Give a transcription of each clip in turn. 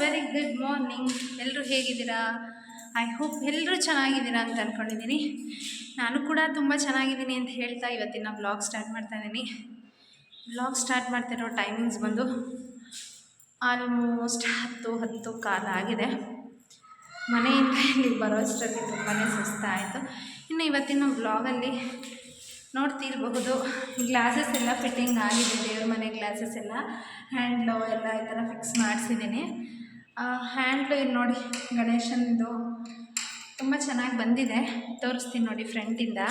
Very good morning. ಎಲ್ಲರೂ ಹೇಗಿದ್ದೀರಾ? I hope ಎಲ್ಲರೂ ಚೆನ್ನಾಗಿದ್ದೀರಾ ಅಂತ ಅಂದ್ಕೊಂಡಿದ್ದೀನಿ. ನಾನು ಕೂಡ ತುಂಬ ಚೆನ್ನಾಗಿದ್ದೀನಿ ಅಂತ ಹೇಳ್ತಾ ಇವತ್ತಿನ ವ್ಲಾಗ್ ಸ್ಟಾರ್ಟ್ ಮಾಡ್ತಾ ಇದ್ದೀನಿ. ವ್ಲಾಗ್ ಸ್ಟಾರ್ಟ್ ಮಾಡ್ತಿರೋ ಟೈಮಿಂಗ್ಸ್ ಬಂದು ಆಲ್ಮೋಸ್ಟ್ 10 ಕಾಲ ಆಗಿದೆ. ಮನೆಯಿಂದ ಇಲ್ಲಿಗೆ ಬರೋ ಅಷ್ಟರಲ್ಲಿ ತುಂಬಾ ಸುಸ್ತಾಯಿತು. ಇನ್ನು ಇವತ್ತಿನ ವ್ಲಾಗಲ್ಲಿ ನೋಡ್ತಿರಬಹುದು, ಗ್ಲಾಸಸ್ ಎಲ್ಲ ಫಿಟ್ಟಿಂಗ್ ಆಗಿದೆ. ದೇವ್ರ ಮನೆ ಗ್ಲಾಸಸ್ ಎಲ್ಲ ಹ್ಯಾಂಡ್ಲು ಎಲ್ಲ ಈ ಥರ ಫಿಕ್ಸ್ ಮಾಡಿಸಿದ್ದೀನಿ. ಹ್ಯಾಂಡ್ಲು ಇಲ್ಲಿ ನೋಡಿ, ಗಣೇಶನದು ತುಂಬ ಚೆನ್ನಾಗಿ ಬಂದಿದೆ. ತೋರಿಸ್ತೀನಿ ನೋಡಿ ಫ್ರಂಟಿಂದ.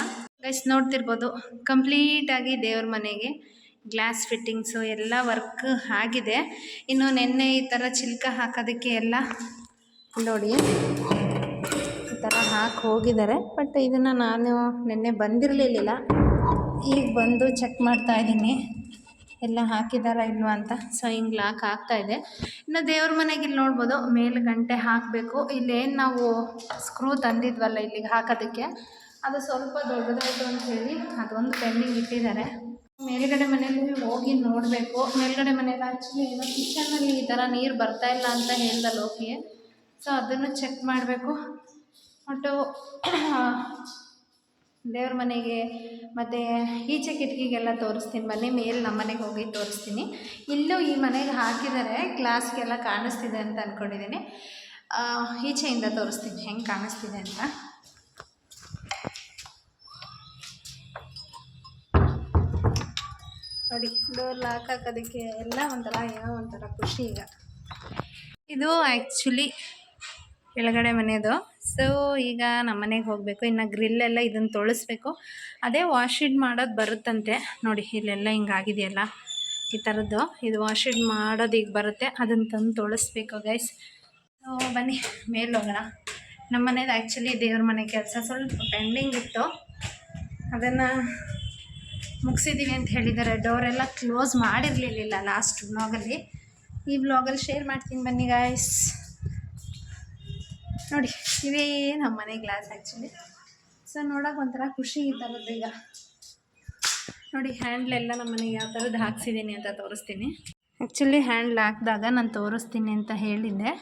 ಗೈಸ್ ನೋಡ್ತಿರ್ಬೋದು, ಕಂಪ್ಲೀಟಾಗಿ ದೇವ್ರ ಮನೆಗೆ ಗ್ಲಾಸ್ ಫಿಟ್ಟಿಂಗ್ಸು ಎಲ್ಲ ವರ್ಕ್ ಆಗಿದೆ. ಇನ್ನು ನೆನ್ನೆ ಈ ಥರ ಚಿಲ್ಕ ಹಾಕೋದಕ್ಕೆ ಎಲ್ಲ ನೋಡಿ ಈ ಥರ ಹಾಕಿ ಹೋಗಿದ್ದಾರೆ. ಬಟ್ ಇದನ್ನು ನಾನು ನೆನ್ನೆ ಬಂದಿರಲಿಲ್ಲ, ಈಗ ಬಂದು ಚೆಕ್ ಮಾಡ್ತಾ ಇದ್ದೀನಿ ಎಲ್ಲ ಹಾಕಿದಾರ ಇಲ್ವಾ ಅಂತ. ಸೊ ಹಿಂಗೆ ಲಾಕ್ ಆಗ್ತಾಯಿದೆ. ಇನ್ನು ದೇವ್ರ ಮನೆಗೆ ಇಲ್ಲಿ ನೋಡ್ಬೋದು, ಮೇಲೆ ಗಂಟೆ ಹಾಕಬೇಕು. ಇಲ್ಲೇನು ನಾವು ಸ್ಕ್ರೂ ತಂದಿದ್ವಲ್ಲ ಇಲ್ಲಿಗೆ ಹಾಕೋದಕ್ಕೆ, ಅದು ಸ್ವಲ್ಪ ದೊಡ್ಡದಾಯಿತು ಅಂತ ಹೇಳಿ ಅದೊಂದು ಪೆಂಡಿಂಗ್ ಇಟ್ಟಿದ್ದಾರೆ. ಮೇಲ್ಗಡೆ ಮನೆಯಲ್ಲಿ ಹೋಗಿ ನೋಡಬೇಕು. ಮೇಲ್ಗಡೆ ಮನೆಯಲ್ಲಿ ಆ್ಯಕ್ಚುಲಿ ಏನೋ ಕಿಚನಲ್ಲಿ ಈ ಥರ ನೀರು ಬರ್ತಾಯಿಲ್ಲ ಅಂತ ಹೇಳ್ದ ಲೋಕಿ. ಸೊ ಅದನ್ನು ಚೆಕ್ ಮಾಡಬೇಕು. ಒಟ್ಟು ದೇವ್ರ ಮನೆಗೆ ಮತ್ತು ಈಚೆ ಕಿಟಕಿಗೆಲ್ಲ ತೋರಿಸ್ತೀನಿ. ಬನ್ನಿ ಮೇಲೆ ನಮ್ಮ ಮನೆಗೆ ಹೋಗಿ ತೋರಿಸ್ತೀನಿ. ಇಲ್ಲೂ ಈ ಮನೆಗೆ ಹಾಕಿದ್ದಾರೆ, ಗ್ಲಾಸ್ಗೆಲ್ಲ ಕಾಣಿಸ್ತಿದೆ ಅಂತ ಅಂದ್ಕೊಂಡಿದ್ದೀನಿ. ಈಚೆಯಿಂದ ತೋರಿಸ್ತೀನಿ ಹೆಂಗೆ ಕಾಣಿಸ್ತಿದೆ ಅಂತ. ನೋಡಿ, ಡೋರ್ ಲಾಕ್ ಹಾಕೋದಕ್ಕೆ ಎಲ್ಲ ಒಂಥರ ಏನೋ ಒಂಥರ ಖುಷಿ. ಈಗ ಇದು ಆ್ಯಕ್ಚುಲಿ ಕೆಳಗಡೆ ಮನೆಯದು. ಸೊ ಈಗ ನಮ್ಮ ಮನೆಗೆ ಹೋಗಬೇಕು. ಇನ್ನು ಗ್ರಿಲ್ಲೆಲ್ಲ ಇದನ್ನು ತೊಳಸ್ಬೇಕು. ಅದೇ ವಾಶಿಡ್ ಮಾಡೋದು ಬರುತ್ತಂತೆ. ನೋಡಿ ಇಲ್ಲೆಲ್ಲ ಹಿಂಗಾಗಿದೆಯಲ್ಲ ಈ ಥರದ್ದು, ಇದು ವಾಶಿಡ್ ಮಾಡೋದು ಈಗ ಬರುತ್ತೆ. ಅದನ್ನು ತಂದು ತೊಳಸ್ಬೇಕು ಗೈಸ್. ಸೊ ಬನ್ನಿ ಮೇಲೆ ಹೋಗೋಣ. ನಮ್ಮ ಮನೇದು ಆ್ಯಕ್ಚುಲಿ ದೇವ್ರ ಮನೆ ಕೆಲಸ ಸ್ವಲ್ಪ ಪೆಂಡಿಂಗ್ ಇತ್ತು, ಅದನ್ನು ಮುಗಿಸಿದ್ದೀನಿ ಅಂತ ಹೇಳಿದ್ದಾರೆ. ಡೋರೆಲ್ಲ ಕ್ಲೋಸ್ ಮಾಡಿರಲಿಲ್ಲ ಲಾಸ್ಟ್ ವ್ಲಾಗಲ್ಲಿ. ಈ ವ್ಲಾಗಲ್ಲಿ ಶೇರ್ ಮಾಡ್ತೀನಿ ಬನ್ನಿ ಗಾಯ್ಸ್. ನೋಡಿ, ಇವೇ ನಮ್ಮ ಮನೆ ಗ್ಲಾಸ್ ಆ್ಯಕ್ಚುಲಿ. ಸೊ ನೋಡೋಕೆ ಒಂಥರ ಖುಷಿ ಈ ಥರದ್ದು. ಈಗ ನೋಡಿ ಹ್ಯಾಂಡ್ಲೆಲ್ಲ ನಮ್ಮ ಮನೆಗೆ ಯಾವ ಥರದ್ದು ಹಾಕ್ಸಿದ್ದೀನಿ ಅಂತ ತೋರಿಸ್ತೀನಿ. ಆ್ಯಕ್ಚುಲಿ ಹ್ಯಾಂಡ್ಲ್ ಹಾಕಿದಾಗ ನಾನು ತೋರಿಸ್ತೀನಿ ಅಂತ ಹೇಳಿದ್ದೆ.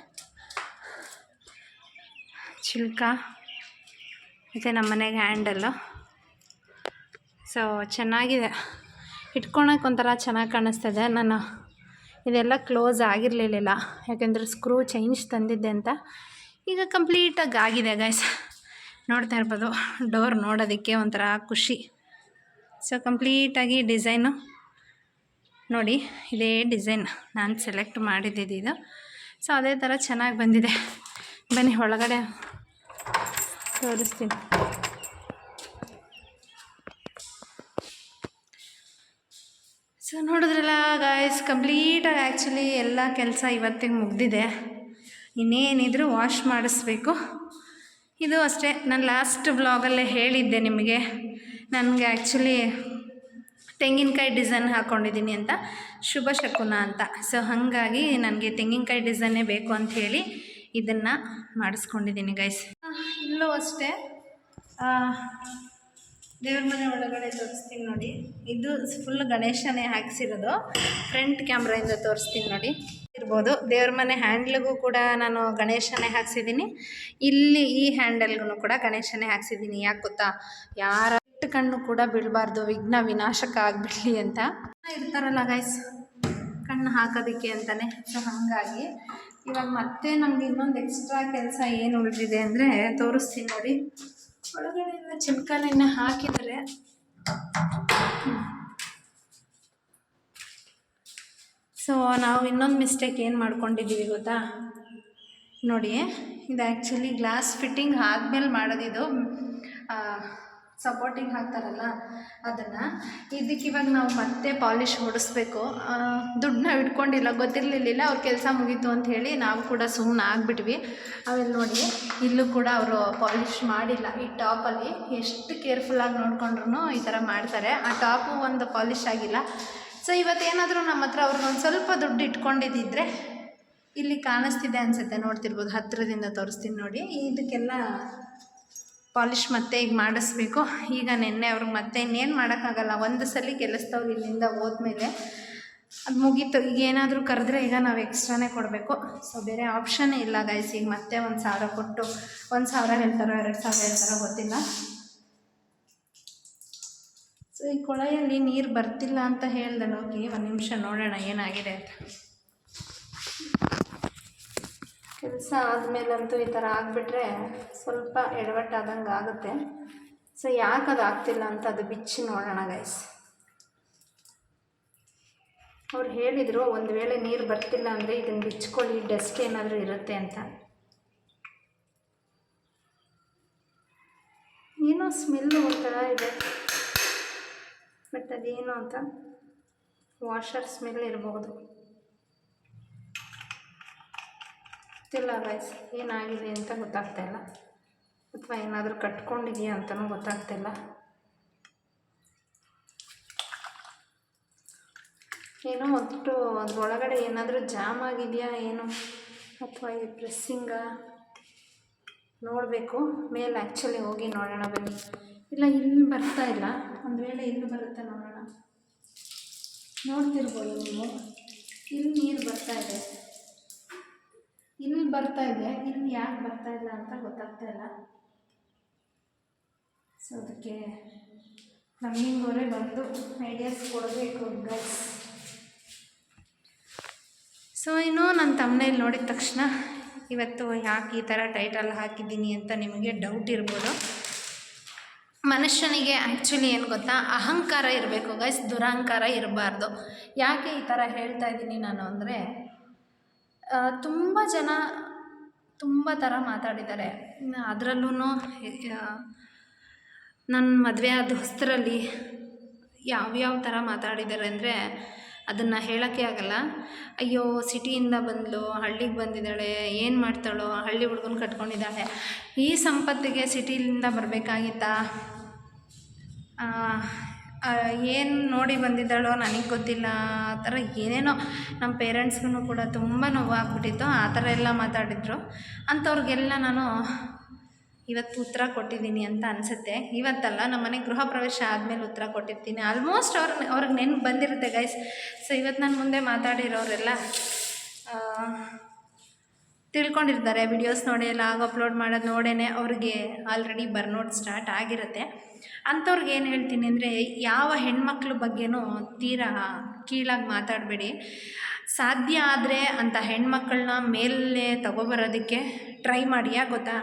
ಚಿಲ್ಕ ಮತ್ತು ನಮ್ಮ ಮನೆಗೆ ಹ್ಯಾಂಡಲ್ಲು. ಸೊ ಚೆನ್ನಾಗಿದೆ, ಇಟ್ಕೊಳಕ್ಕೆ ಒಂಥರ ಚೆನ್ನಾಗಿ ಕಾಣಿಸ್ತದೆ. ನಾನು ಇದೆಲ್ಲ ಕ್ಲೋಸ್ ಆಗಿರಲಿಲ್ಲ, ಯಾಕೆಂದರೆ ಸ್ಕ್ರೂ ಚೇಂಜ್ ತಂದಿದ್ದೆ ಅಂತ. ಈಗ ಕಂಪ್ಲೀಟಾಗಿ ಆಗಿದೆ ಗೈಸ್. ನೋಡ್ತಾ ಇರ್ಬೋದು, ಡೋರ್ ನೋಡೋದಕ್ಕೆ ಒಂಥರ ಖುಷಿ. ಸೊ ಕಂಪ್ಲೀಟಾಗಿ ಡಿಸೈನು ನೋಡಿ, ಇದೇ ಡಿಸೈನ್ ನಾನು ಸೆಲೆಕ್ಟ್ ಮಾಡಿದ್ದಿದ್ದು ಇದು. ಸೊ ಅದೇ ಥರ ಚೆನ್ನಾಗಿ ಬಂದಿದೆ. ಬನ್ನಿ ಒಳಗಡೆ ತೋರಿಸ್ತೀನಿ. ಸೊ ನೋಡಿದ್ರಲ್ಲ ಗಾಯ್ಸ್, ಕಂಪ್ಲೀಟಾಗಿ ಆ್ಯಕ್ಚುಲಿ ಎಲ್ಲ ಕೆಲಸ ಇವತ್ತಿಗೆ ಮುಗ್ದಿದೆ. ಇನ್ನೇನಿದ್ರು ವಾಶ್ ಮಾಡಿಸ್ಬೇಕು. ಇದು ಅಷ್ಟೇ, ನಾನು ಲಾಸ್ಟ್ ವ್ಲಾಗಲ್ಲೇ ಹೇಳಿದ್ದೆ ನಿಮಗೆ, ನನಗೆ ಆ್ಯಕ್ಚುಲಿ ತೆಂಗಿನಕಾಯಿ ಡಿಸೈನ್ ಹಾಕ್ಕೊಂಡಿದ್ದೀನಿ ಅಂತ, ಶುಭ ಶಕುನ ಅಂತ. ಸೊ ಹಾಗಾಗಿ ನನಗೆ ತೆಂಗಿನಕಾಯಿ ಡಿಸೈನೇ ಬೇಕು ಅಂಥೇಳಿ ಇದನ್ನು ಮಾಡಿಸ್ಕೊಂಡಿದ್ದೀನಿ ಗೈಸ್. ಇಲ್ಲೂ ಅಷ್ಟೇ ದೇವ್ರ ಮನೆ ಒಳಗಡೆ ತೋರಿಸ್ತೀನಿ ನೋಡಿ. ಇದು ಫುಲ್ ಗಣೇಶನೇ ಹಾಕ್ಸಿರೋದು. ಫ್ರಂಟ್ ಕ್ಯಾಮ್ರಾಯಿಂದ ತೋರಿಸ್ತೀನಿ ನೋಡಿ. ಇರ್ಬೋದು, ದೇವ್ರ ಮನೆ ಹ್ಯಾಂಡ್ಲಿಗೂ ಕೂಡ ನಾನು ಗಣೇಶನೇ ಹಾಕ್ಸಿದ್ದೀನಿ. ಇಲ್ಲಿ ಈ ಹ್ಯಾಂಡಲ್ಗೂ ಕೂಡ ಗಣೇಶನೇ ಹಾಕ್ಸಿದ್ದೀನಿ. ಯಾಕೆ ಗೊತ್ತಾ, ಯಾರ ಕಣ್ಣು ಕೂಡ ಬೀಳಬಾರ್ದು, ವಿಘ್ನ ವಿನಾಶಕ ಆಗಿಬಿಡಲಿ ಅಂತ ಇರ್ತಾರಲ್ಲ ಗೈಸ್, ಕಣ್ಣು ಹಾಕೋದಕ್ಕೆ ಅಂತಲೇ. ಸೊ ಹಾಗಾಗಿ ಇವಾಗ ಮತ್ತೆ ನಮ್ಗೆ ಇನ್ನೊಂದು ಎಕ್ಸ್ಟ್ರಾ ಕೆಲಸ ಏನು ಉಳಿದಿದೆ ಅಂದರೆ ತೋರಿಸ್ತೀನಿ ನೋಡಿ. ಒಳಗಡೆ ಎಲ್ಲ ಚಿಲ್ಕಲನ್ನ ಹಾಕಿದರೆ ಸೊ ನಾವು ಇನ್ನೊಂದು ಮಿಸ್ಟೇಕ್ ಏನು ಮಾಡ್ಕೊಂಡಿದ್ದೀವಿ ಗೊತ್ತಾ ನೋಡಿ. ಇದು ಆ್ಯಕ್ಚುಲಿ ಗ್ಲಾಸ್ ಫಿಟ್ಟಿಂಗ್ ಆದಮೇಲೆ ಮಾಡೋದಿದು, ಸಪೋರ್ಟಿಂಗ್ ಹಾಕ್ತಾರಲ್ಲ ಅದನ್ನು. ಇದಕ್ಕೆ ಇವಾಗ ನಾವು ಮತ್ತೆ ಪಾಲಿಷ್ ಹೊಡಿಸ್ಬೇಕು. ದುಡ್ಡು ನಾವು ಇಟ್ಕೊಂಡಿಲ್ಲ, ಗೊತ್ತಿರಲಿಲ್ಲ. ಅವ್ರ ಕೆಲಸ ಮುಗೀತು ಅಂತ ಹೇಳಿ ನಾವು ಕೂಡ ಸುಮ್ಮನೆ ಆಗಿಬಿಟ್ವಿ. ಆಮೇಲೆ ನೋಡಿ, ಇಲ್ಲೂ ಕೂಡ ಅವರು ಪಾಲಿಷ್ ಮಾಡಿಲ್ಲ. ಈ ಟಾಪಲ್ಲಿ ಎಷ್ಟು ಕೇರ್ಫುಲ್ಲಾಗಿ ನೋಡಿಕೊಂಡ್ರು ಈ ಥರ ಮಾಡ್ತಾರೆ. ಆ ಟಾಪು ಒಂದು ಪಾಲಿಷ್ ಆಗಿಲ್ಲ. ಸೊ ಇವತ್ತೇನಾದರೂ ನಮ್ಮ ಹತ್ರ ಅವ್ರಿಗೊಂದು ಸ್ವಲ್ಪ ದುಡ್ಡು ಇಟ್ಕೊಂಡಿದ್ದಿದ್ರೆ ಇಲ್ಲಿ ಕಾಣಿಸ್ತಿದೆ ಅನಿಸುತ್ತೆ, ನೋಡ್ತಿರ್ಬೋದು. ಹತ್ತಿರದಿಂದ ತೋರಿಸ್ತೀನಿ ನೋಡಿ. ಇದಕ್ಕೆಲ್ಲ ಪಾಲಿಷ್ ಮತ್ತೆ ಈಗ ಮಾಡಿಸ್ಬೇಕು. ಈಗ ನೆನ್ನೆ ಅವ್ರಿಗೆ ಮತ್ತೆ ಇನ್ನೇನು ಮಾಡೋಕ್ಕಾಗಲ್ಲ, ಒಂದು ಸಲ ಕೆಲಸದವ್ರು ಇಲ್ಲಿಂದ ಹೋದ್ಮೇಲೆ ಅದು ಮುಗೀತು. ಈಗ ಏನಾದರೂ ಕರೆದ್ರೆ ಈಗ ನಾವು ಎಕ್ಸ್ಟ್ರಾನೇ ಕೊಡಬೇಕು. ಸೊ ಬೇರೆ ಆಪ್ಷನ್ನೇ ಇಲ್ಲ ಗೈಸ್. ಈಗ ಮತ್ತೆ 1,000 ಕೊಟ್ಟು 1,000 ಹೇಳ್ತಾರೋ 2,000 ಹೇಳ್ತಾರೋ ಗೊತ್ತಿಲ್ಲ. ಸೊ ಈ ಕೊಳೆಯಲ್ಲಿ ನೀರು ಬರ್ತಿಲ್ಲ ಅಂತ ಹೇಳ್ದೆ ಹೋಗಿ. ಒಂದು ನಿಮಿಷ ನೋಡೋಣ ಏನಾಗಿದೆ ಅಂತ. ಕೆಲಸ ಆದಮೇಲಂತೂ ಈ ಥರ ಆಗಿಬಿಟ್ರೆ ಸ್ವಲ್ಪ ಎಡವಟ್ಟಾದಂಗೆ ಆಗುತ್ತೆ. ಸೊ ಯಾಕೆ ಅದು ಆಗ್ತಿಲ್ಲ ಅಂತ ಅದು ಬಿಚ್ಚಿ ನೋಡೋಣ ಗೈಸ್. ಅವ್ರು ಹೇಳಿದರು ಒಂದು ವೇಳೆ ನೀರು ಬರ್ತಿಲ್ಲ ಅಂದರೆ ಇದನ್ನು ಬಿಚ್ಕೊಳ್ಳಿ, ಡಸ್ಟ್ ಏನಾದರೂ ಇರುತ್ತೆ ಅಂತ. ಏನೋ ಸ್ಮೆಲ್ಲು ಒಂಥರ ಇದೆ, ಬಟ್ ಅದೇನು ಅಂತ ವಾಷರ್ ಸ್ಮೆಲ್ ಇರಬಹುದು. ಗೊತ್ತಿಲ್ಲ ಗೈಸ್ ಏನಾಗಿದೆ ಅಂತ ಗೊತ್ತಾಗ್ತಾಯಿಲ್ಲ, ಅಥವಾ ಏನಾದರೂ ಕಟ್ಕೊಂಡಿದೆಯಾ ಅಂತಲೂ ಗೊತ್ತಾಗ್ತಿಲ್ಲ. ಏನೋ ಒಟ್ಟು ಅದರೊಳಗಡೆ ಏನಾದರೂ ಜಾಮ್ ಆಗಿದೆಯಾ ಏನೋ, ಅಥವಾ ಈ ಪ್ರೆಸ್ಸಿಂಗ ನೋಡಬೇಕು. ಮೇಲೆ ಆ್ಯಕ್ಚುಲಿ ಹೋಗಿ ನೋಡೋಣ ಬನ್ನಿ. ಇಲ್ಲ ಇಲ್ಲಿ ಬರ್ತಾ ಇಲ್ಲ, ಒಂದು ವೇಳೆ ಇಲ್ಲಿ ಬರುತ್ತೆ ನೋಡೋಣ. ನೋಡ್ತಿರ್ಬೋದು ನೀವು, ಇಲ್ಲಿ ನೀರು ಬರ್ತಾ ಇದೆ, ಇಲ್ಲಿ ಬರ್ತಾ ಇದೆ, ಇಲ್ಲಿ ಯಾಕೆ ಬರ್ತಾ ಇಲ್ಲ ಅಂತ ಗೊತ್ತಾಗ್ತಾ ಇಲ್ಲ. ಸೊ ಅದಕ್ಕೆ ಪ್ಲಂಬಿಂಗ್ ಅವರೇ ಬಂದು ಐಡಿಯಾಸ್ ಕೊಡಬೇಕು ಗೈಸ್. ಸೊ ಇನ್ನು ನನ್ನ ತಮ್ಮನೇಲಿ ನೋಡಿದ ತಕ್ಷಣ ಇವತ್ತು ಯಾಕೆ ಈ ಥರ ಟೈಟಲ್ ಹಾಕಿದ್ದೀನಿ ಅಂತ ನಿಮಗೆ ಡೌಟ್ ಇರ್ಬೋದು. ಮನುಷ್ಯನಿಗೆ ಆ್ಯಕ್ಚುಲಿ ಏನು ಗೊತ್ತಾ, ಅಹಂಕಾರ ಇರಬೇಕು ಗೈಸ್, ದುರಹಂಕಾರ ಇರಬಾರ್ದು. ಯಾಕೆ ಈ ಥರ ಹೇಳ್ತಾ ಇದ್ದೀನಿ ನಾನು ಅಂದರೆ, ತುಂಬ ಜನ ತುಂಬ ಥರ ಮಾತಾಡಿದ್ದಾರೆ. ಅದರಲ್ಲೂ ನನ್ನ ಮದುವೆ ಆದ ಹೊಸರಲ್ಲಿ ಯಾವ್ಯಾವ ಥರ ಮಾತಾಡಿದ್ದಾರೆ ಅಂದರೆ ಅದನ್ನು ಹೇಳೋಕ್ಕೆ ಆಗಲ್ಲ. ಅಯ್ಯೋ ಸಿಟಿಯಿಂದ ಬಂದಳು, ಹಳ್ಳಿಗೆ ಬಂದಿದ್ದಾಳೆ, ಏನು ಮಾಡ್ತಾಳೋ, ಹಳ್ಳಿ ಹುಡುಗನ ಕಟ್ಕೊಂಡಿದ್ದಾಳೆ, ಈ ಸಂಪತ್ತಿಗೆ ಸಿಟಿಯಿಂದ ಬರಬೇಕಾಗಿತ್ತಾ, ಏನು ನೋಡಿ ಬಂದಿದ್ದಾಳೋ ನನಗೆ ಗೊತ್ತಿಲ್ಲ, ಆ ಥರ ಏನೇನೋ ನಮ್ಮ ಪೇರೆಂಟ್ಸ್ಗೂ ಕೂಡ ತುಂಬ ನೋವಾಗ್ಬಿಟ್ಟಿತ್ತು. ಆ ಥರ ಎಲ್ಲ ಮಾತಾಡಿದರು. ಅಂಥವ್ರಿಗೆಲ್ಲ ನಾನು ಇವತ್ತು ಉತ್ತರ ಕೊಟ್ಟಿದ್ದೀನಿ ಅಂತ ಅನಿಸುತ್ತೆ. ಇವತ್ತಲ್ಲ, ನಮ್ಮ ಮನೆ ಗೃಹ ಪ್ರವೇಶ ಆದಮೇಲೆ ಉತ್ತರ ಕೊಟ್ಟಿರ್ತೀನಿ. ಆಲ್ಮೋಸ್ಟ್ ಅವ್ರಿಗೆ ನೆನ್ಪು ಬಂದಿರುತ್ತೆ ಗೈಸ್. ಸೊ ಇವತ್ತು ನಾನು ಮುಂದೆ ಮಾತಾಡಿರೋರೆಲ್ಲ ತಿಳ್ಕೊಂಡಿರ್ತಾರೆ. ವಿಡಿಯೋಸ್ ನೋಡಿ ಎಲ್ಲ ಅಪ್ಲೋಡ್ ಮಾಡೋದು ನೋಡೇ ಅವ್ರಿಗೆ ಆಲ್ರೆಡಿ ಬರ್ನೋಟ್ ಸ್ಟಾರ್ಟ್ ಆಗಿರುತ್ತೆ. ಅಂಥವ್ರಿಗೆ ಏನು ಹೇಳ್ತೀನಿ ಅಂದರೆ, ಯಾವ ಹೆಣ್ಮಕ್ಳ ಬಗ್ಗೆನೂ ತೀರಾ ಕೀಳಾಗಿ ಮಾತಾಡಬೇಡಿ. ಸಾಧ್ಯ ಆದರೆ ಅಂಥ ಹೆಣ್ಮಕ್ಳನ್ನ ಮೇಲೆ ತಗೊಬರೋದಕ್ಕೆ ಟ್ರೈ ಮಾಡಿ. ಯಾಕೆ ಗೊತ್ತಾ,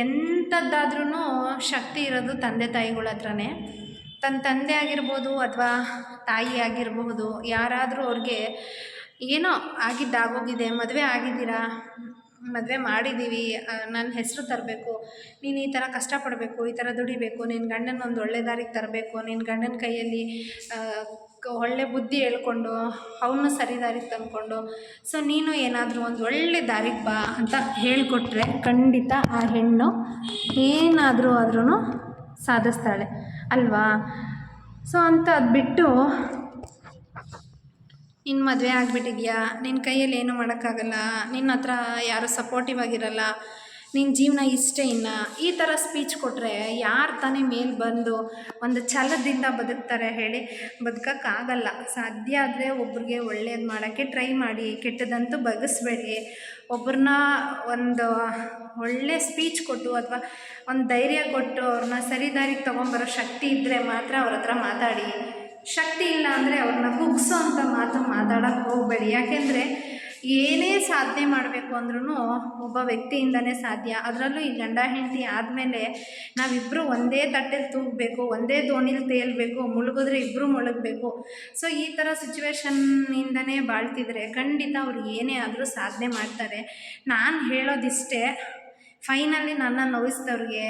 ಎಂಥದ್ದಾದ್ರೂ ಶಕ್ತಿ ಇರೋದು ತಂದೆ ತಾಯಿಗಳ ಹತ್ರನೇ. ತನ್ನ ತಂದೆ ಆಗಿರ್ಬೋದು ಅಥವಾ ತಾಯಿ ಆಗಿರಬಹುದು, ಯಾರಾದರೂ ಅವ್ರಿಗೆ ಏನೋ ಆಗಿದ್ದಾಗೋಗಿದೆ, ಮದುವೆ ಆಗಿದ್ದೀರಾ, ಮದುವೆ ಮಾಡಿದ್ದೀವಿ, ನನ್ನ ಹೆಸರು ತರಬೇಕು, ನೀನು ಈ ಥರ ಕಷ್ಟಪಡಬೇಕು, ಈ ಥರ ದುಡಿಬೇಕು, ನಿನ್ನ ಗಂಡನ ಒಂದು ಒಳ್ಳೆ ದಾರಿಗೆ ತರಬೇಕು, ನಿನ್ನ ಗಂಡನ ಕೈಯಲ್ಲಿ ಒಳ್ಳೆ ಬುದ್ಧಿ ಹೇಳ್ಕೊಂಡು ಅವನು ಸರಿ ದಾರಿಗೆ ತಂದ್ಕೊಂಡು, ಸೊ ನೀನು ಏನಾದರೂ ಒಂದು ಒಳ್ಳೆ ದಾರಿಗೆ ಬಾ ಅಂತ ಹೇಳಿಕೊಟ್ರೆ ಖಂಡಿತ ಆ ಹೆಣ್ಣು ಏನಾದರೂ ಆದ್ರೂ ಸಾಧಿಸ್ತಾಳೆ ಅಲ್ವಾ. ಸೊ ಅಂತ ಅದು ಬಿಟ್ಟು ನಿನ್ನ ಮದುವೆ ಆಗಿಬಿಟ್ಟಿದ್ಯಾ, ನಿನ್ನ ಕೈಯಲ್ಲಿ ಏನೂ ಮಾಡೋಕ್ಕಾಗಲ್ಲ, ನಿನ್ನ ಹತ್ರ ಯಾರೂ ಸಪೋರ್ಟಿವ್ ಆಗಿರಲ್ಲ, ನಿನ್ನ ಜೀವನ ಇಷ್ಟೇ ಇನ್ನು, ಈ ಥರ ಸ್ಪೀಚ್ ಕೊಟ್ಟರೆ ಯಾರು ತಾನೇ ಮೇಲೆ ಬಂದು ಒಂದು ಛಲದಿಂದ ಬದುಕ್ತಾರೆ ಹೇಳಿ? ಬದುಕೋಕ್ಕಾಗಲ್ಲ. ಸಾಧ್ಯ ಆದರೆ ಒಬ್ರಿಗೆ ಒಳ್ಳೇದು ಮಾಡೋಕ್ಕೆ ಟ್ರೈ ಮಾಡಿ, ಕೆಟ್ಟದಂತೂ ಬಗ್ಗಿಸ್ಬೇಡಿ. ಒಬ್ಬರನ್ನ ಒಂದು ಒಳ್ಳೆ ಸ್ಪೀಚ್ ಕೊಟ್ಟು ಅಥವಾ ಒಂದು ಧೈರ್ಯ ಕೊಟ್ಟು ಅವ್ರನ್ನ ಸರಿ ದಾರಿಗೆ ತೊಗೊಂಬರೋ ಶಕ್ತಿ ಇದ್ದರೆ ಮಾತ್ರ ಅವ್ರ ಹತ್ರ ಮಾತಾಡಿ. ಶಕ್ತಿ ಇಲ್ಲ ಅಂದರೆ ಅವ್ರನ್ನ ಕುಗ್ಸೋ ಅಂಥ ಮಾತು ಮಾತಾಡೋಕ್ಕೆ ಹೋಗಬೇಡಿ. ಯಾಕೆಂದರೆ ಏನೇ ಸಾಧನೆ ಮಾಡಬೇಕು ಅಂದ್ರೂ ಒಬ್ಬ ವ್ಯಕ್ತಿಯಿಂದನೇ ಸಾಧ್ಯ. ಅದರಲ್ಲೂ ಈ ಗಂಡ ಹೆಂಡತಿ ಆದಮೇಲೆ ನಾವಿಬ್ಬರು ಒಂದೇ ತಟ್ಟೆಲಿ ತೂಗಬೇಕು, ಒಂದೇ ದೋಣಿಲಿ ತೇಲ್ಬೇಕು, ಮುಳುಗಿದ್ರೆ ಇಬ್ಬರು ಮುಳುಗಬೇಕು. ಸೊ ಈ ಥರ ಸಿಚುವೇಶನ್ನಿಂದನೇ ಬಾಳ್ತಿದ್ರೆ ಖಂಡಿತ ಅವ್ರು ಏನೇ ಆದರೂ ಸಾಧನೆ ಮಾಡ್ತಾರೆ. ನಾನು ಹೇಳೋದಿಷ್ಟೇ, ಫೈನಲಿ ನನ್ನ ನೋಯಿಸಿದವ್ರಿಗೆ,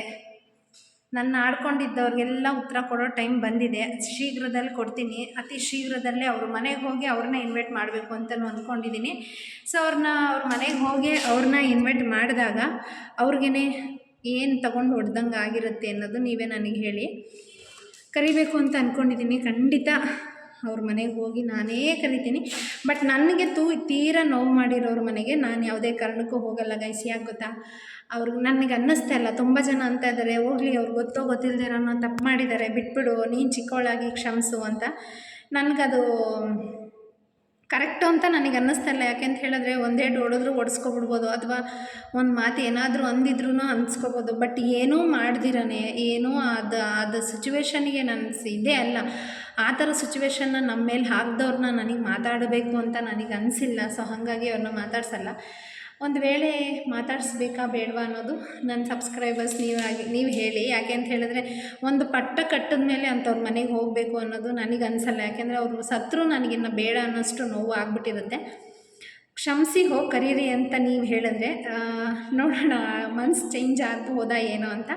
ನನ್ನ ಆಡ್ಕೊಂಡಿದ್ದವ್ರಿಗೆಲ್ಲ ಉತ್ತರ ಕೊಡೋ ಟೈಮ್ ಬಂದಿದೆ. ಶೀಘ್ರದಲ್ಲಿ ಕೊಡ್ತೀನಿ. ಅತಿ ಶೀಘ್ರದಲ್ಲೇ ಅವ್ರ ಮನೆಗೆ ಹೋಗಿ ಅವ್ರನ್ನ ಇನ್ವೈಟ್ ಮಾಡಬೇಕು ಅಂತಲೂ ಅಂದ್ಕೊಂಡಿದ್ದೀನಿ. ಸೊ ಅವ್ರ ಮನೆಗೆ ಹೋಗಿ ಅವ್ರನ್ನ ಇನ್ವೈಟ್ ಮಾಡಿದಾಗ ಅವ್ರಿಗೇ ಏನು ತೊಗೊಂಡು ಹೊಡೆದಂಗೆ ಆಗಿರುತ್ತೆ ಅನ್ನೋದು ನೀವೇ ನನಗೆ ಹೇಳಿ. ಕರಿಬೇಕು ಅಂತ ಅಂದ್ಕೊಂಡಿದ್ದೀನಿ. ಖಂಡಿತ ಅವ್ರ ಮನೆಗೆ ಹೋಗಿ ನಾನೇ ಕರಿತೀನಿ. ಬಟ್ ನನಗೆ ತೀರಾ ನೋವು ಮಾಡಿರೋರ ಮನೆಗೆ ನಾನು ಯಾವುದೇ ಕಾರಣಕ್ಕೂ ಹೋಗಲ್ಲ ಗೈಸ್. ಯಾಕೆ ಗೊತ್ತಾ, ಅವ್ರಿಗೆ ನನಗೆ ಅನ್ನಿಸ್ತಾ ಇಲ್ಲ. ತುಂಬ ಜನ ಅಂತ ಇದ್ದಾರೆ, ಹೋಗಲಿ ಅವ್ರಿಗೆ ಗೊತ್ತೋ ಗೊತ್ತಿಲ್ಲದೆ ಅನ್ನೋ ತಪ್ಪು ಮಾಡಿದ್ದಾರೆ, ಬಿಟ್ಬಿಡು, ನೀನು ಚಿಕ್ಕವಳಾಗಿ ಕ್ಷಮಿಸು ಅಂತ. ನನಗದು ಕರೆಕ್ಟು ಅಂತ ನನಗೆ ಅನ್ನಿಸ್ತಾ ಇಲ್ಲ. ಯಾಕೆಂತ ಹೇಳಿದ್ರೆ ಒಂದೇಟು ಹೊಡೆದ್ರು ಹೊಡೆಸ್ಕೊಬಿಡ್ಬೋದು, ಅಥವಾ ಒಂದು ಮಾತು ಏನಾದರೂ ಅಂದಿದ್ರೂ ಅನ್ಸ್ಕೊಬೋದು. ಬಟ್ ಏನೂ ಮಾಡ್ದಿರನೇ, ಏನೂ ಅದು ಸಿಚುವೇಶನ್ಗೆ ನಾನು ಇದೇ ಅಲ್ಲ, ಆ ಥರ ಸಿಚುವೇಶನ್ನ ನಮ್ಮ ಮೇಲೆ ಹಾಕ್ದವ್ರನ್ನ ನನಗೆ ಮಾತಾಡಬೇಕು ಅಂತ ನನಗೆ ಅನಿಸಿಲ್ಲ. ಸೊ ಹಾಗಾಗಿ ಅವ್ರನ್ನ ಮಾತಾಡ್ಸಲ್ಲ. ಒಂದು ವೇಳೆ ಮಾತಾಡಿಸ್ಬೇಕಾ ಬೇಡವಾ ಅನ್ನೋದು ನನ್ನ ಸಬ್ಸ್ಕ್ರೈಬರ್ಸ್ ನೀವು ಹೇಳಿ. ಯಾಕೆ ಅಂತ ಹೇಳಿದ್ರೆ ಒಂದು ಪಟ್ಟ ಕಟ್ಟಿದ ಮೇಲೆ ಅಂಥವ್ರ ಮನೆಗೆ ಹೋಗಬೇಕು ಅನ್ನೋದು ನನಗೆ ಅನಿಸಲ್ಲ. ಯಾಕೆಂದರೆ ಅವರು ಸತ್ರು ನನಗಿನ್ನು ಬೇಡ ಅನ್ನೋಷ್ಟು ನೋವು ಆಗ್ಬಿಟ್ಟಿರುತ್ತೆ. ಕ್ಷಮಿಸಿ ಹೋಗಿ ಕರೀರಿ ಅಂತ ನೀವು ಹೇಳಿದ್ರೆ ನೋಡೋಣ ಮನ್ಸು ಚೇಂಜ್ ಆಗ್ಬೋದಾ ಏನೋ ಅಂತ.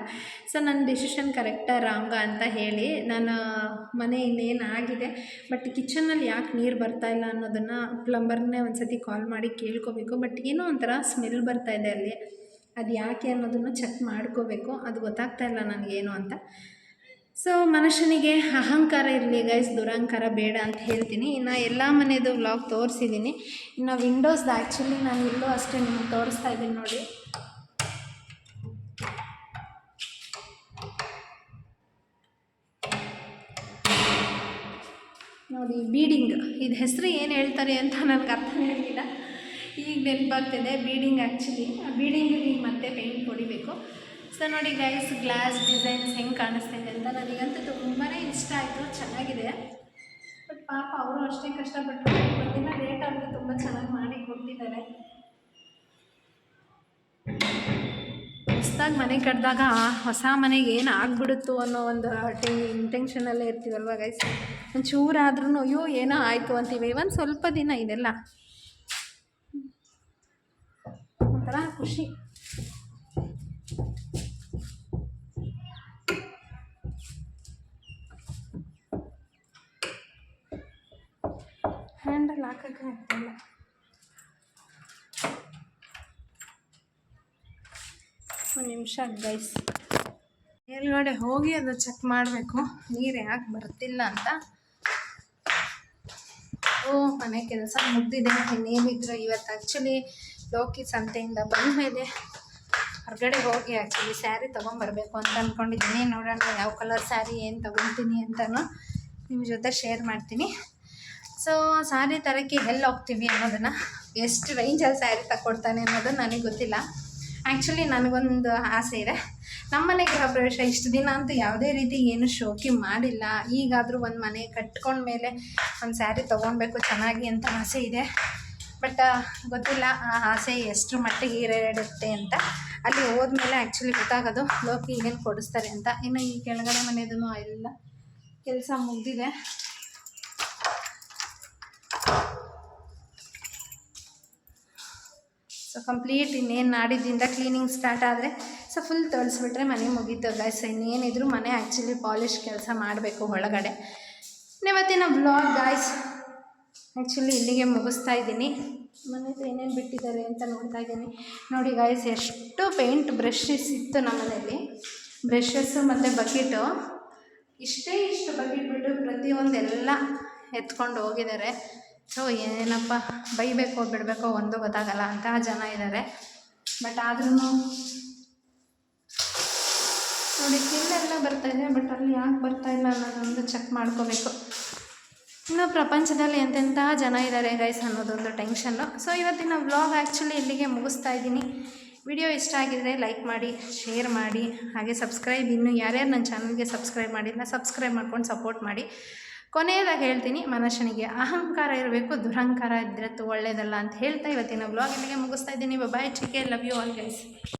ಸೊ ನನ್ನ ಡಿಸಿಷನ್ ಕರೆಕ್ಟಾ ರಾಂಗಾ ಅಂತ ಹೇಳಿ. ನನ್ನ ಮನೆ ಇನ್ನೇನು ಆಗಿದೆ, ಬಟ್ ಕಿಚನಲ್ಲಿ ಯಾಕೆ ನೀರು ಬರ್ತಾಯಿಲ್ಲ ಅನ್ನೋದನ್ನು ಪ್ಲಂಬರ್ನೇ ಒಂದು ಸತಿ ಕಾಲ್ ಮಾಡಿ ಕೇಳ್ಕೋಬೇಕು. ಬಟ್ ಏನೋ ಒಂಥರ ಸ್ಮೆಲ್ ಬರ್ತಾಯಿದೆ ಅಲ್ಲಿ, ಅದು ಯಾಕೆ ಅನ್ನೋದನ್ನು ಚೆಕ್ ಮಾಡ್ಕೋಬೇಕು. ಅದು ಗೊತ್ತಾಗ್ತಾಯಿಲ್ಲ ನನಗೇನು ಅಂತ. ಸೊ ಮನುಷ್ಯನಿಗೆ ಅಹಂಕಾರ ಇರಲಿ ಗೈಸ್, ದುರಹಂಕಾರ ಬೇಡ ಅಂತ ಹೇಳ್ತೀನಿ. ಇನ್ನು ಎಲ್ಲ ಮನೆಯದು ವ್ಲಾಗ್ ತೋರಿಸಿದ್ದೀನಿ. ಇನ್ನು ವಿಂಡೋಸ್ದು ಆ್ಯಕ್ಚುಲಿ ನಾನು ಇಲ್ಲೂ ಅಷ್ಟೇ ನಿಮಗೆ ತೋರಿಸ್ತಾ ಇದ್ದೀನಿ ನೋಡಿ. ನೋಡಿ ಬೀಡಿಂಗ್, ಇದು ಹೆಸರು ಏನು ಹೇಳ್ತಾರೆ ಅಂತ ನನಗೆ ಅರ್ಥ ಆಗಿಲ್ಲ. ಈಗ ನೆನಪಾಗ್ತಿದೆ ಬೀಡಿಂಗ್. ಆ್ಯಕ್ಚುಲಿ ಆ ಬೀಡಿಂಗಿಗೆ ಈಗ ಮತ್ತೆ ಪೇಂಟ್ ಹೊಡಿಬೇಕು. ಸೊ ನೋಡಿ ಗೈಸ್, ಗ್ಲಾಸ್ ಡಿಸೈನ್ಸ್ ಹೆಂಗೆ ಕಾಣಿಸ್ತಿದೆ ಅಂತ ನನಗಂತೂ ತುಂಬಾ ಇಷ್ಟ ಆಯಿತು, ಚೆನ್ನಾಗಿದೆ. ಬಟ್ ಪಾಪ ಅವರು ಅಷ್ಟೇ ಕಷ್ಟಪಟ್ಟು ಒಂದಿನ ಲೇಟ್ ಆದರೂ ತುಂಬ ಚೆನ್ನಾಗಿ ಮಾಡಿ ಕೊಟ್ಟಿದ್ದಾರೆ. ಹೊಸದಾಗಿ ಮನೆ ಕಟ್ಟಿದಾಗ ಹೊಸ ಮನೆಗೆ ಏನು ಆಗ್ಬಿಡುತ್ತೋ ಅನ್ನೋ ಒಂದು ಇಂಟೆನ್ಷನಲ್ಲೇ ಇರ್ತೀವಲ್ವ ಗೈಸ್. ಒಂಚೂರಾದ್ರೂ ಅಯ್ಯೋ ಏನೋ ಆಯಿತು ಅಂತೀವಿ. ಒಂದು ಸ್ವಲ್ಪ ದಿನ ಇದೆಲ್ಲ ಒಂಥರ ಖುಷಿ. ಹ್ಯಾಂಡಲ್ ಹಾಕೋಕ್ಕೆ ಆಗ್ತಿಲ್ಲ. ಒಂದು ನಿಮಿಷ ಗೈಸ್, ಮೇಲ್ಗಡೆ ಹೋಗಿ ಅದು ಚೆಕ್ ಮಾಡಬೇಕು ನೀರು ಯಾಕೆ ಬರ್ತಿಲ್ಲ ಅಂತ. ಮನೆ ಕೆಲಸ ಮುಗ್ದಿದೆ, ಇನ್ನೇನಿದ್ರು ಇವತ್ತು ಆ್ಯಕ್ಚುಲಿ ಲೋಕಿ ಸಂತೆಯಿಂದ ಬಂದ ಮೇಲೆ ಹೊರಗಡೆ ಹೋಗಿ ಆ್ಯಕ್ಚುಲಿ ಸ್ಯಾರಿ ತೊಗೊಂಬರ್ಬೇಕು ಅಂತ ಅಂದ್ಕೊಂಡಿದ್ದೀನಿ. ನೋಡೋಣ ಯಾವ ಕಲರ್ ಸ್ಯಾರಿ ಏನು ತೊಗೊತೀನಿ ಅಂತಲೂ ನಿಮ್ಮ ಜೊತೆ ಶೇರ್ ಮಾಡ್ತೀನಿ. ಸೊ ಸ್ಯಾರಿ ತರೋಕ್ಕೆ ಎಲ್ಲಿ ಹೋಗ್ತೀವಿ ಅನ್ನೋದನ್ನು, ಎಷ್ಟು ರೇಂಜಲ್ಲಿ ಸ್ಯಾರಿ ತಗೊಡ್ತಾನೆ ಅನ್ನೋದು ನನಗೆ ಗೊತ್ತಿಲ್ಲ. ಆ್ಯಕ್ಚುಲಿ ನನಗೊಂದು ಆಸೆ ಇದೆ. ನಮ್ಮನೆ ಗೃಹ ಪ್ರವೇಶ ಇಷ್ಟು ದಿನ ಅಂತೂ ಯಾವುದೇ ರೀತಿ ಏನು ಶೋಕಿ ಮಾಡಿಲ್ಲ. ಈಗಾದರೂ ಒಂದು ಮನೆ ಕಟ್ಕೊಂಡ್ಮೇಲೆ ಒಂದು ಸ್ಯಾರಿ ತೊಗೊಳ್ಬೇಕು ಚೆನ್ನಾಗಿ ಅಂತ ಆಸೆ ಇದೆ. ಬಟ್ ಗೊತ್ತಿಲ್ಲ ಆ ಆಸೆ ಎಷ್ಟು ಮಟ್ಟಿಗೆ ಈಡೇರುತ್ತೆ ಅಂತ. ಅಲ್ಲಿ ಹೋದ್ಮೇಲೆ ಆ್ಯಕ್ಚುಲಿ ಗೊತ್ತಾಗೋದು ಲೋಕಿ ಏನು ಕೊಡಿಸ್ತಾರೆ ಅಂತ. ಇನ್ನು ಈ ಕೆಳಗಡೆ ಮನೆಯದೂ ಎಲ್ಲ ಕೆಲಸ ಮುಗಿದಿದೆ. ಸೊ ಕಂಪ್ಲೀಟ್ ಇನ್ನೇನು ನಾಡಿದ್ದಿಂದ ಕ್ಲೀನಿಂಗ್ ಸ್ಟಾರ್ಟ್ ಆದರೆ ಸೊ ಫುಲ್ ತೊಳೆಸ್ಬಿಟ್ರೆ ಮನೆ ಮುಗೀತು ಗೈಸ್. ಇನ್ನೇನಿದ್ರು ಮನೆ ಆ್ಯಕ್ಚುಲಿ ಪಾಲಿಷ್ ಕೆಲಸ ಮಾಡಬೇಕು ಒಳಗಡೆ. ಇವತ್ತಿನ ವ್ಲಾಗ್ ಗಾಯ್ಸ್ ಆ್ಯಕ್ಚುಲಿ ಇಲ್ಲಿಗೆ ಮುಗಿಸ್ತಾ ಇದ್ದೀನಿ. ಮನೇಲಿ ಏನೇನು ಬಿಟ್ಟಿದ್ದಾರೆ ಅಂತ ನೋಡ್ತಾ ಇದ್ದೀನಿ. ನೋಡಿ ಗಾಯ್ಸ್, ಎಷ್ಟು ಪೇಂಟ್ ಬ್ರಷಸ್ ಇತ್ತು ನಮ್ಮ ಮನೆಯಲ್ಲಿ. ಬ್ರಷಸ್ಸು ಮತ್ತು ಬಕೆಟು ಇಷ್ಟು ಬಕೆಟ್ ಬಿಟ್ಟು ಪ್ರತಿಯೊಂದೆಲ್ಲ ಎತ್ಕೊಂಡು ಹೋಗಿದ್ದಾರೆ. ಸೊ ಏನಪ್ಪ ಬೈಬೇಕೋ ಬಿಡಬೇಕೋ ಒಂದು ಗೊತ್ತಾಗಲ್ಲ, ಅಂತಹ ಜನ ಇದ್ದಾರೆ. ಬಟ್ ಆದ್ರೂ ನೋಡಿ ಕಿಲ್ಲೆಲ್ಲ ಬರ್ತಾಯಿದೆ, ಬಟ್ ಅಲ್ಲಿ ಯಾಕೆ ಬರ್ತಾಯಿಲ್ಲ ಅನ್ನೋದೊಂದು ಚೆಕ್ ಮಾಡ್ಕೋಬೇಕು. ಇನ್ನು ಪ್ರಪಂಚದಲ್ಲಿ ಎಂತೆಂಥ ಜನ ಇದ್ದಾರೆ ಗೈಸ್ ಅನ್ನೋದೊಂದು ಟೆನ್ಷನ್ನು. ಸೊ ಇವತ್ತಿನ ವ್ಲಾಗ್ ಆ್ಯಕ್ಚುಲಿ ಇಲ್ಲಿಗೆ ಮುಗಿಸ್ತಾ ಇದ್ದೀನಿ. ವಿಡಿಯೋ ಇಷ್ಟ ಆಗಿದರೆ ಲೈಕ್ ಮಾಡಿ, ಶೇರ್ ಮಾಡಿ, ಹಾಗೆ ಸಬ್ಸ್ಕ್ರೈಬ್, ಇನ್ನೂ ಯಾರ್ಯಾರು ನನ್ನ ಚಾನಲ್ಗೆ ಸಬ್ಸ್ಕ್ರೈಬ್ ಮಾಡಿಲ್ಲ ಸಬ್ಸ್ಕ್ರೈಬ್ ಮಾಡ್ಕೊಂಡು ಸಪೋರ್ಟ್ ಮಾಡಿ. ಕೊನೆಯದಾಗಿ ಹೇಳ್ತೀನಿ, ಮನುಷ್ಯನಿಗೆ ಅಹಂಕಾರ ಇರಬೇಕು, ದುರಹಂಕಾರ ಇದ್ದರೆ ಒಳ್ಳೆಯದಲ್ಲ ಅಂತ ಹೇಳ್ತಾ ಇವತ್ತಿನ ವ್ಲಾಗ್ ಇಲ್ಲಿಗೆ ಮುಗಿಸ್ತಾ ಇದ್ದೀನಿ. Bye, take care, love you all guys.